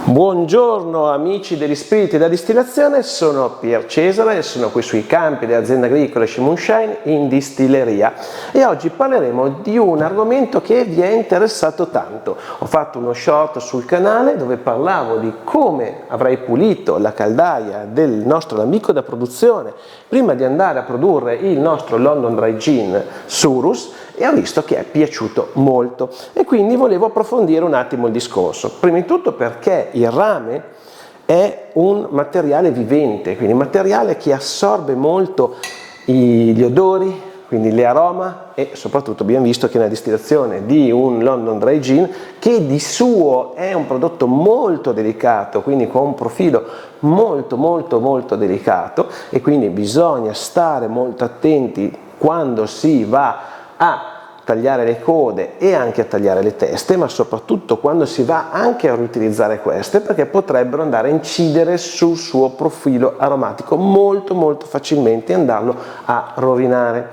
Buongiorno amici degli spiriti da distillazione, sono Pier Cesare e sono qui sui campi dell'azienda agricola Sci Moonshine in distilleria e oggi parleremo di un argomento che vi è interessato tanto. Ho fatto uno short sul canale dove parlavo di come avrei pulito la caldaia del nostro alambico da produzione prima di andare a produrre il nostro London Dry Gin Surus e ho visto che è piaciuto molto e quindi volevo approfondire un attimo il discorso. Prima di tutto perché il rame è un materiale vivente, quindi un materiale che assorbe molto gli odori, quindi l'aroma e soprattutto abbiamo visto che nella distillazione di un London Dry Gin, che di suo è un prodotto molto delicato, quindi con un profilo molto delicato e quindi bisogna stare molto attenti quando si va a tagliare le code e anche a tagliare le teste, ma soprattutto quando si va anche a riutilizzare queste, perché potrebbero andare a incidere sul suo profilo aromatico molto facilmente e andarlo a rovinare.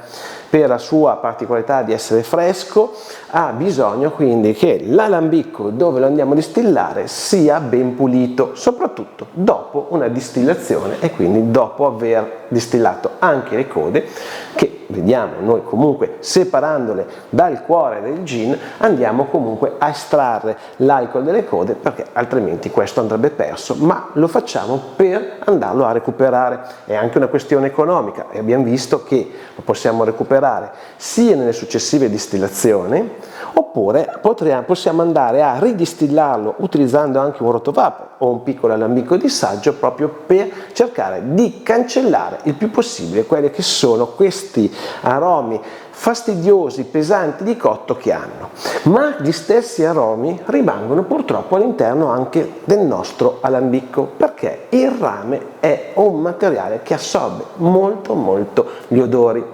Per la sua particolarità di essere fresco ha bisogno quindi che l'alambicco dove lo andiamo a distillare sia ben pulito, soprattutto dopo una distillazione e quindi dopo aver distillato anche le code, che vediamo noi comunque separandole dal cuore del gin andiamo comunque a estrarre l'alcol delle code, perché altrimenti questo andrebbe perso, ma lo facciamo per andarlo a recuperare. È anche una questione economica e abbiamo visto che lo possiamo recuperare sia nelle successive distillazioni oppure possiamo andare a ridistillarlo utilizzando anche un rotovap o un piccolo alambico di saggio, proprio per cercare di cancellare il più possibile quelli che sono questi aromi fastidiosi, pesanti di cotto che hanno. Ma gli stessi aromi rimangono purtroppo all'interno anche del nostro alambicco, perché il rame è un materiale che assorbe molto gli odori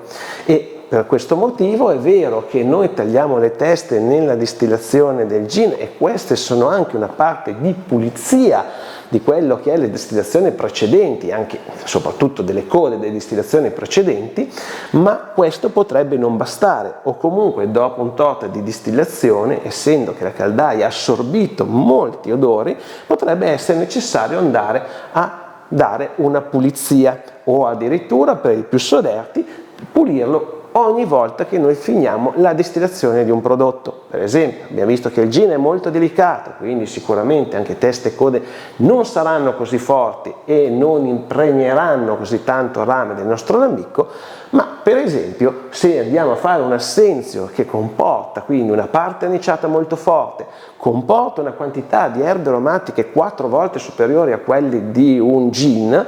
e per questo motivo è vero che noi tagliamo le teste nella distillazione del gin e queste sono anche una parte di pulizia di quello che è le distillazioni precedenti, anche soprattutto delle code delle distillazioni precedenti, ma questo potrebbe non bastare o comunque dopo un tot di distillazione, essendo che la caldaia ha assorbito molti odori, potrebbe essere necessario andare a dare una pulizia o addirittura per i più soderti pulirlo ogni volta che noi finiamo la distillazione di un prodotto. Per esempio abbiamo visto che il gin è molto delicato, quindi sicuramente anche teste e code non saranno così forti e non impregneranno così tanto il rame del nostro alambicco, ma per esempio se andiamo a fare un assenzio che comporta quindi una parte anniciata molto forte, comporta una quantità di erbe aromatiche 4 volte superiori a quelli di un gin,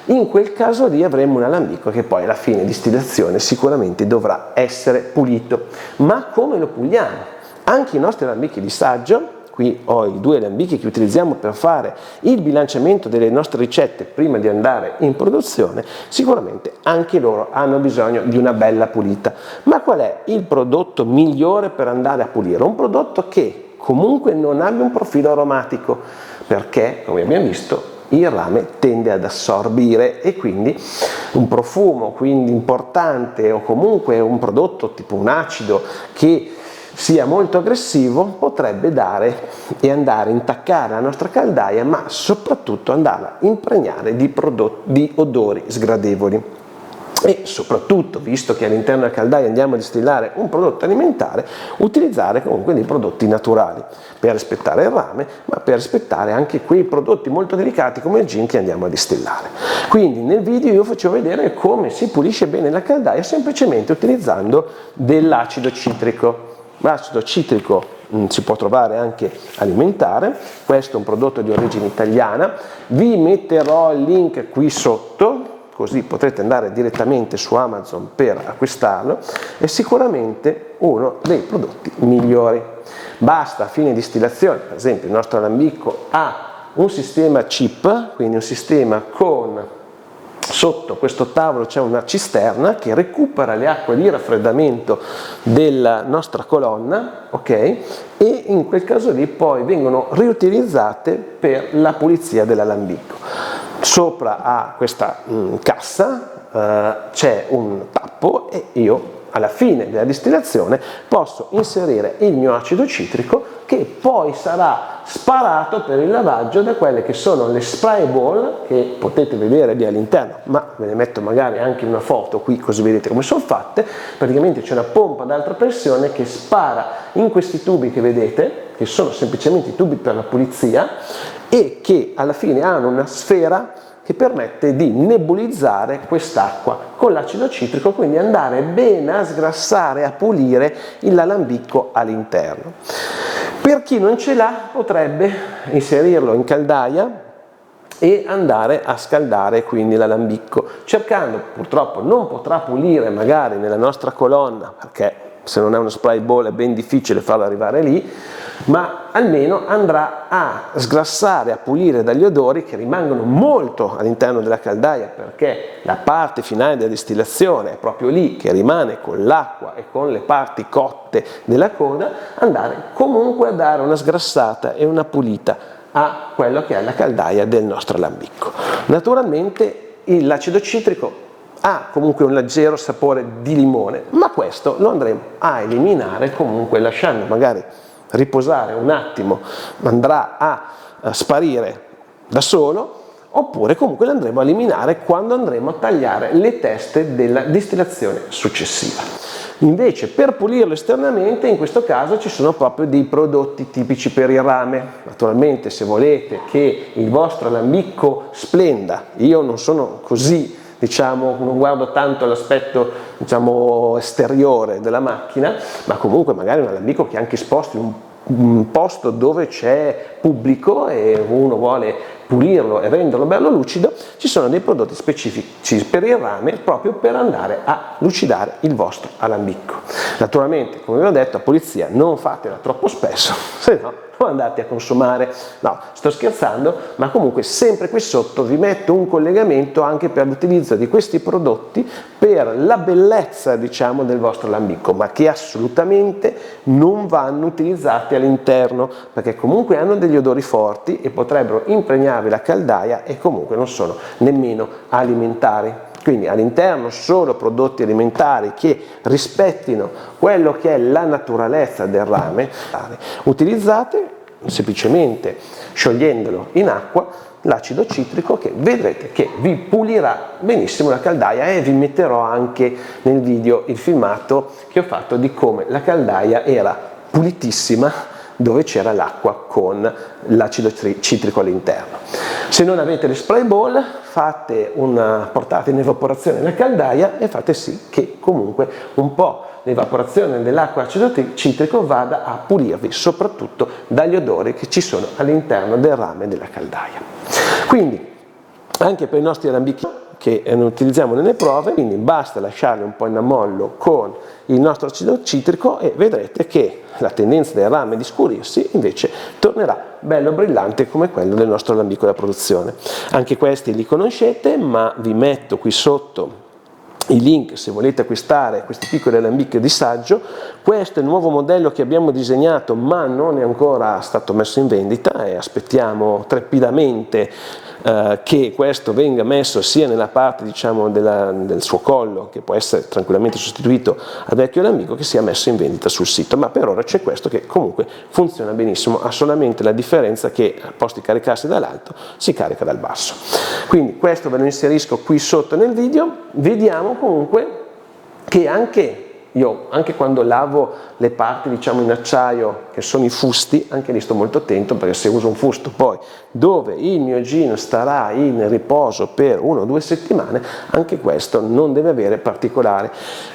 in quel caso lì avremo un alambicco che poi alla fine distillazione sicuramente dovrà essere pulito. Ma come lo puliamo? Anche i nostri alambicchi di saggio, qui ho i 2 alambicchi che utilizziamo per fare il bilanciamento delle nostre ricette prima di andare in produzione, sicuramente anche loro hanno bisogno di una bella pulita. Ma qual è il prodotto migliore per andare a pulire? Un prodotto che comunque non abbia un profilo aromatico, perché come abbiamo visto il rame tende ad assorbire e quindi un profumo quindi importante o comunque un prodotto tipo un acido che sia molto aggressivo potrebbe dare e andare a intaccare la nostra caldaia, ma soprattutto andarla a impregnare di odori sgradevoli. E soprattutto, visto che all'interno della caldaia andiamo a distillare un prodotto alimentare, utilizzare comunque dei prodotti naturali per rispettare il rame, ma per rispettare anche quei prodotti molto delicati come il gin che andiamo a distillare. Quindi nel video io faccio vedere come si pulisce bene la caldaia semplicemente utilizzando dell'acido citrico. L'acido citrico si può trovare anche alimentare, questo è un prodotto di origine italiana, vi metterò il link qui sotto, così potrete andare direttamente su Amazon per acquistarlo, è sicuramente uno dei prodotti migliori. Basta a fine distillazione, per esempio il nostro alambicco ha un sistema chip, quindi un sistema con sotto questo tavolo c'è una cisterna che recupera le acque di raffreddamento della nostra colonna, ok? E in quel caso lì poi vengono riutilizzate per la pulizia dell'alambicco. Sopra a questa cassa c'è un tappo e io alla fine della distillazione posso inserire il mio acido citrico, che poi sarà sparato per il lavaggio da quelle che sono le spray ball, che potete vedere lì all'interno, ma ve ne metto magari anche una foto qui così vedete come sono fatte. Praticamente c'è una pompa ad alta pressione che spara in questi tubi che vedete, che sono semplicemente i tubi per la pulizia, e che alla fine hanno una sfera che permette di nebulizzare quest'acqua con l'acido citrico, quindi andare bene a sgrassare, a pulire l'alambicco all'interno. Per chi non ce l'ha potrebbe inserirlo in caldaia e andare a scaldare quindi l'alambicco, cercando, purtroppo non potrà pulire magari nella nostra colonna, perché se non è uno spray ball è ben difficile farlo arrivare lì, ma almeno andrà a sgrassare, a pulire dagli odori che rimangono molto all'interno della caldaia, perché la parte finale della distillazione è proprio lì che rimane con l'acqua e con le parti cotte della coda, andare comunque a dare una sgrassata e una pulita a quello che è la caldaia del nostro alambicco. Naturalmente l'acido citrico ha comunque un leggero sapore di limone, ma questo lo andremo a eliminare comunque lasciando magari riposare un attimo, andrà a sparire da solo, oppure comunque lo andremo a eliminare quando andremo a tagliare le teste della distillazione successiva. Invece per pulirlo esternamente in questo caso ci sono proprio dei prodotti tipici per il rame. Naturalmente se volete che il vostro alambicco splenda, io non sono così, diciamo, non guardo tanto l'aspetto, diciamo, esteriore della macchina, ma comunque magari un alambicco che anche sposti un posto dove c'è pubblico e uno vuole pulirlo e renderlo bello lucido, ci sono dei prodotti specifici per il rame proprio per andare a lucidare il vostro alambicco. Naturalmente, come vi ho detto, a pulizia non fatela troppo spesso, se no lo andate a consumare. No, sto scherzando, ma comunque sempre qui sotto vi metto un collegamento anche per l'utilizzo di questi prodotti per la bellezza, diciamo, del vostro alambicco, ma che assolutamente non vanno utilizzati all'interno, perché comunque hanno degli odori forti e potrebbero impregnarvi la caldaia e comunque non sono nemmeno alimentari. Quindi all'interno solo prodotti alimentari che rispettino quello che è la naturalezza del rame. Utilizzate semplicemente, sciogliendolo in acqua, l'acido citrico, che vedrete che vi pulirà benissimo la caldaia, e vi metterò anche nel video il filmato che ho fatto di come la caldaia era pulitissima dove c'era l'acqua con l'acido citrico all'interno. Se non avete le spray ball, portate in evaporazione la caldaia e fate sì che comunque un po' l'evaporazione dell'acqua acido citrico vada a pulirvi soprattutto dagli odori che ci sono all'interno del rame della caldaia. Quindi anche per i nostri alambicchi che ne utilizziamo nelle prove, quindi basta lasciarli un po' in ammollo con il nostro acido citrico e vedrete che la tendenza del rame di scurirsi invece tornerà bello brillante come quello del nostro alambicco da produzione. Anche questi li conoscete, ma vi metto qui sotto i link se volete acquistare questi piccoli alambicchi di saggio. Questo è il nuovo modello che abbiamo disegnato, ma non è ancora stato messo in vendita e aspettiamo trepidamente che questo venga messo sia nella parte, diciamo, del suo collo, che può essere tranquillamente sostituito al vecchio alambicco, che sia messo in vendita sul sito. Ma per ora c'è questo che comunque funziona benissimo, ha solamente la differenza che al posto di caricarsi dall'alto si carica dal basso. Quindi questo ve lo inserisco qui sotto nel video. Vediamo comunque che anche quando lavo le parti, diciamo, in acciaio, che sono i fusti, anche lì sto molto attento, perché se uso un fusto poi dove il mio jean starà in riposo per 1 o 2 settimane, anche questo non deve avere particolari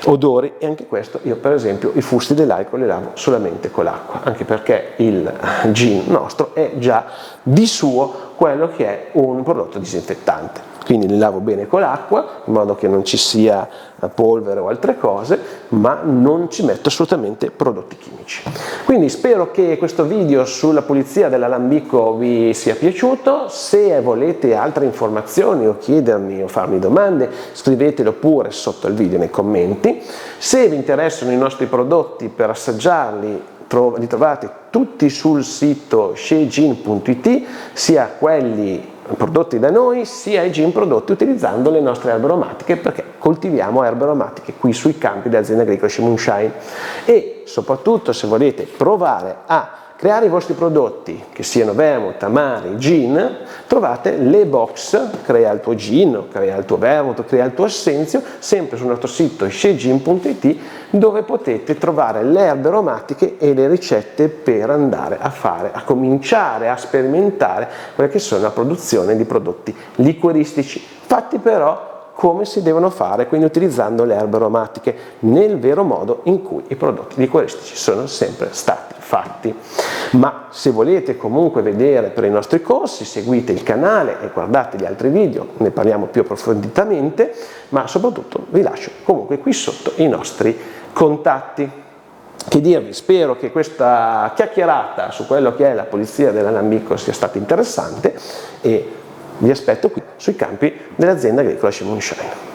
odori, e anche questo io per esempio i fusti dell'alcol li lavo solamente con l'acqua, anche perché il jean nostro è già di suo quello che è un prodotto disinfettante. Quindi li lavo bene con l'acqua in modo che non ci sia polvere o altre cose, ma non ci metto assolutamente prodotti chimici. Quindi spero che questo video sulla pulizia dell'alambicco vi sia piaciuto. Se volete altre informazioni o chiedermi o farmi domande, scrivetelo pure sotto il video nei commenti. Se vi interessano i nostri prodotti per assaggiarli, li trovate tutti sul sito shejean.it, sia quelli prodotti da noi sia i gin prodotti utilizzando le nostre erbe aromatiche, perché coltiviamo erbe aromatiche qui sui campi dell'azienda agricola Sci Moonshine. E soprattutto, se volete provare a creare i vostri prodotti, che siano vermouth, amari, gin, trovate le box Crea il tuo gin, crea il tuo vermouth, crea il tuo assenzio, sempre sul nostro sito scegin.it, dove potete trovare le erbe aromatiche e le ricette per andare a cominciare a sperimentare quella che sono la produzione di prodotti liquoristici, fatti però come si devono fare, quindi utilizzando le erbe aromatiche nel vero modo in cui i prodotti liquoristici sono sempre stati fatti. Ma se volete comunque vedere per i nostri corsi, seguite il canale e guardate gli altri video, ne parliamo più approfonditamente, ma soprattutto vi lascio comunque qui sotto i nostri contatti. Che dirvi, spero che questa chiacchierata su quello che è la pulizia dell'alambicco sia stata interessante e vi aspetto qui sui campi dell'azienda agricola Sci Moonshine.